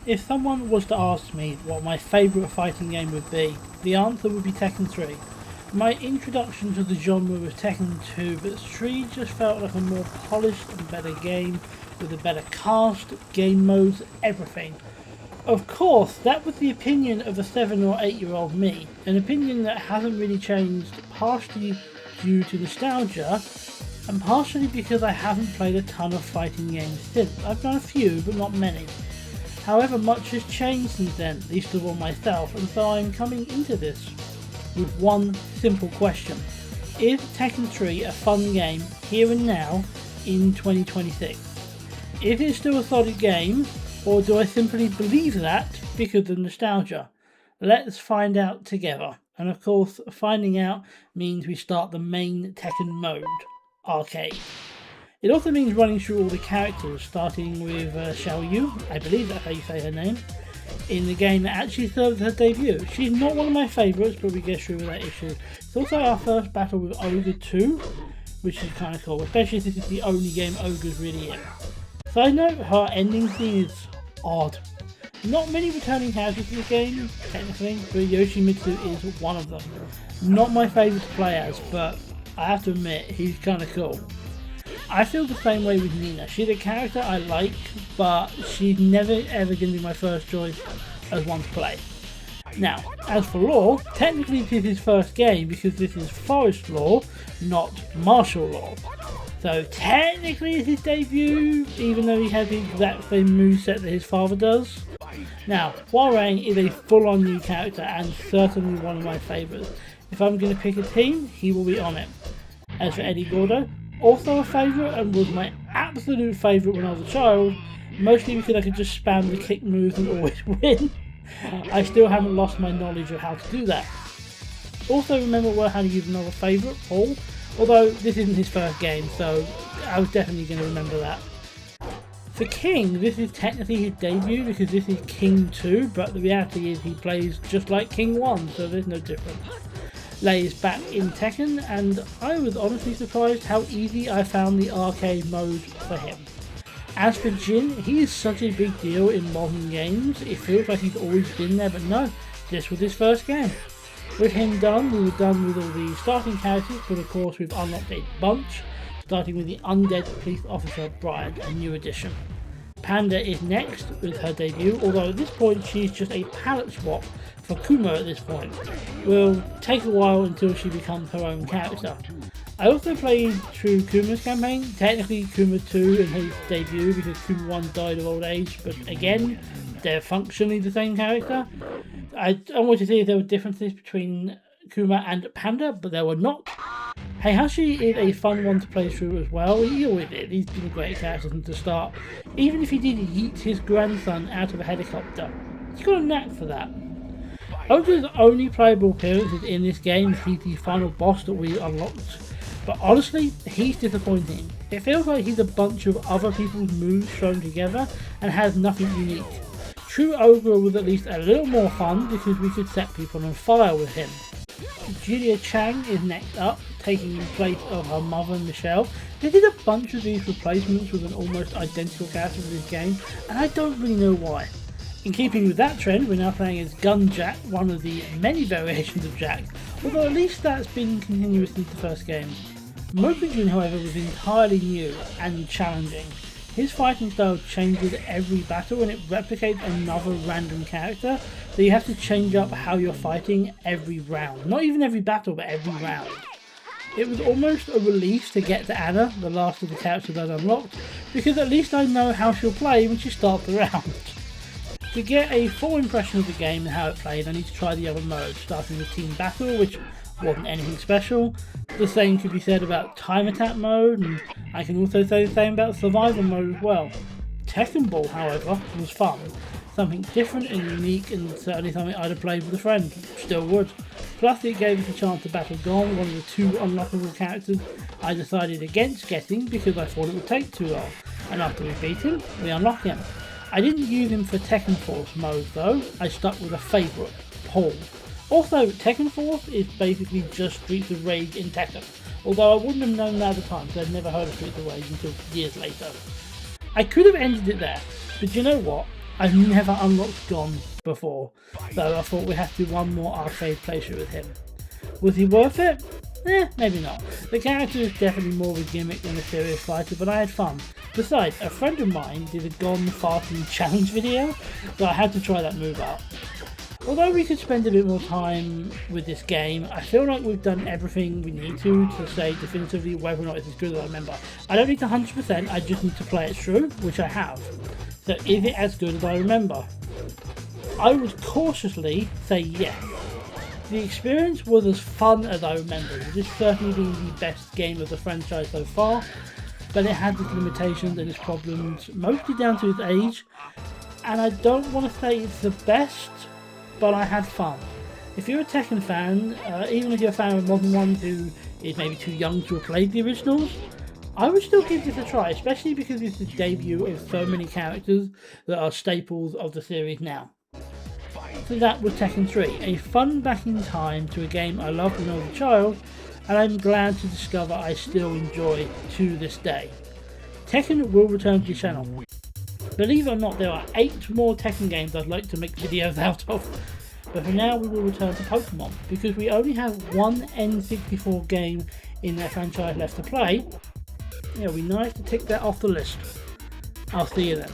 If someone was to ask me what my favourite fighting game would be, the answer would be Tekken 3. My introduction to the genre was Tekken 2, but 3 just felt like a more polished and better game with a better cast, game modes, everything. Of course, that was the opinion of a 7 or 8 year old me, an opinion that hasn't really changed, partially due to nostalgia, and partially because I haven't played a ton of fighting games since. I've done a few, but not many. However, much has changed since then, least of all myself, and so I'm coming into this with one simple question. Is Tekken 3 a fun game here and now in 2026? Is it still a solid game, or do I simply believe that because of nostalgia? Let's find out together. And of course, finding out means we start the main Tekken mode, Arcade. It also means running through all the characters, starting with Xiao Yu, I believe that's how you say her name, in the game that actually serves her debut. She's not one of my favourites, but we get through with that issue. It's also our first battle with Ogre 2, which is kind of cool, especially as this is the only game Ogre's really in. Side note, her ending scene is odd. Not many returning characters in the game, technically, but Yoshimitsu is one of them. Not my favourite to play as, but I have to admit, he's kind of cool. I feel the same way with Nina. She's a character I like, but she's never ever going to be my first choice as one to play. Now, as for law, technically this is his first game because this is forest law, not martial law. So technically it's his debut, even though he has the exact same moveset that his father does. Now, Hwoarang is a full-on new character and certainly one of my favourites. If I'm going to pick a team, he will be on it. As for Eddie Gordo, also a favourite and was my absolute favourite when I was a child, mostly because I could just spam the kick moves and always win. I still haven't lost my knowledge of how to do that. Also remember how to use another favourite, Paul, although this isn't his first game, so I was definitely going to remember that. For King, this is technically his debut because this is King 2, but the reality is he plays just like King 1, so there's no difference. Lei is back in Tekken, and I was honestly surprised how easy I found the arcade mode for him. As for Jin, he is such a big deal in modern games, it feels like he's always been there, but no, this was his first game. With him done, we were done with all the starting characters, but of course we've unlocked a bunch, starting with the undead police officer Brian, a new addition. Panda is next with her debut, although at this point she's just a palette swap for Kuma at this point. Will take a while until she becomes her own character. I also played through Kuma's campaign, technically Kuma 2 in his debut because Kuma 1 died of old age, but again, they're functionally the same character. I wanted to see if there were differences between Kuma and Panda, but there were not. Heihachi is a fun one to play through as well. He always is. He's been a great character from the start. Even if he did yeet his grandson out of a helicopter, he's got a knack for that. Ogre's only playable appearance is in this game. He's the final boss that we unlocked. But honestly, he's disappointing. It feels like he's a bunch of other people's moves thrown together and has nothing unique. True Ogre was at least a little more fun because we could set people on fire with him. Julia Chang is next up, taking the place of her mother Michelle. They did a bunch of these replacements with an almost identical character in this game, and I don't really know why. In keeping with that trend, we're now playing as Gun Jack, one of the many variations of Jack, although at least that's been continuous since the first game. Mokujin, however, was entirely new and challenging. His fighting style changes every battle and it replicates another random character, so you have to change up how you're fighting every round. Not even every battle, but every round. It was almost a relief to get to Anna, the last of the characters I'd unlocked, because at least I know how she'll play when she starts the round. To get a full impression of the game and how it played, I need to try the other modes, starting with Team Battle, which wasn't anything special. The same could be said about Time Attack mode, and I can also say the same about Survival mode as well. Tekken Ball, however, was fun. Something different and unique, and certainly something I'd have played with a friend. Still would. Plus it gave us a chance to battle Gon, one of the two unlockable characters I decided against getting because I thought it would take too long. And after we beat him, we unlock him. I didn't use him for Tekken Force mode though, I stuck with a favourite, Paul. Also, Tekken Force is basically just Streets of Rage in Tekken, although I wouldn't have known that at the time because I'd never heard of Streets of Rage until years later. I could have ended it there, but you know what? I've never unlocked Gon before, though I thought we had to do one more arcade playthrough with him. Was he worth it? Maybe not. The character is definitely more of a gimmick than a serious fighter, but I had fun. Besides, a friend of mine did a Gon farting challenge video, so I had to try that move out. Although we could spend a bit more time with this game, I feel like we've done everything we need to say definitively whether or not it's as good as I remember. I don't need to 100%, I just need to play it through, which I have. So is it as good as I remember? I would cautiously say yes. The experience was as fun as I remember. This certainly being the best game of the franchise so far, but it had its limitations and its problems, mostly down to its age, and I don't want to say it's the best, but I had fun. If you're a Tekken fan, even if you're a fan of modern ones who is maybe too young to have played the originals, I would still give this a try, especially because it's the debut of so many characters that are staples of the series now. So that was Tekken 3, a fun back in time to a game I loved when I was a child, and I'm glad to discover I still enjoy to this day. Tekken will return to the channel. Believe it or not, there are 8 more Tekken games I'd like to make videos out of, but for now we will return to Pokemon, because we only have one N64 game in their franchise left to play. It'll be nice to tick that off the list. I'll see you then.